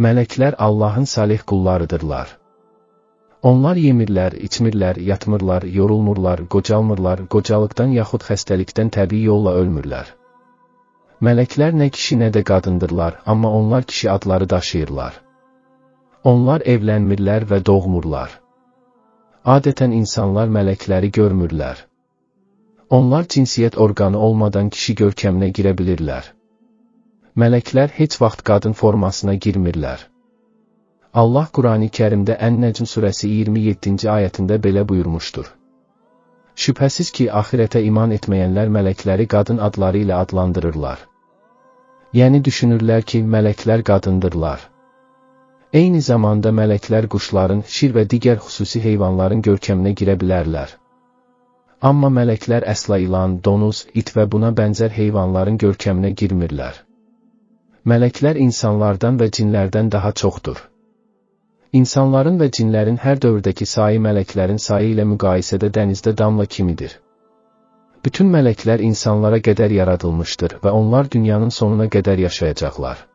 Mələklər Allahın salih qullarıdırlar. Onlar yemirlər, içmirlər, yatmırlar, yorulmurlar, qocalmırlar, qocalıqdan yaxud xəstəlikdən təbii yolla ölmürlər. Mələklər nə kişi nə də qadındırlar, amma onlar kişi adları daşıyırlar. Onlar evlənmirlər və doğmurlar. Adətən insanlar mələkləri görmürlər. Onlar cinsiyyət orqanı olmadan kişi görkəminə girə bilirlər. Mələklər heç vaxt qadın formasına girmirlər. Allah Qurani Kərimdə Ən-Nəcm surəsi 27-ci ayətində belə buyurmuşdur. Şübhəsiz ki, axirətə iman etməyənlər mələkləri qadın adları ilə adlandırırlar. Yəni düşünürlər ki, mələklər qadındırlar. Eyni zamanda mələklər quşların, şir və digər xüsusi heyvanların görkəminə girə bilərlər. Amma mələklər əsla ilan, donuz, it və buna bənzər heyvanların görkəminə girmirlər. Mələklər insanlardan və cinlərdən daha çoxdur. İnsanların və cinlərin hər dövrdəki sayı mələklərin sayı ilə müqayisədə dənizdə damla kimidir. Bütün mələklər insanlara qədər yaradılmışdır və onlar dünyanın sonuna qədər yaşayacaqlar.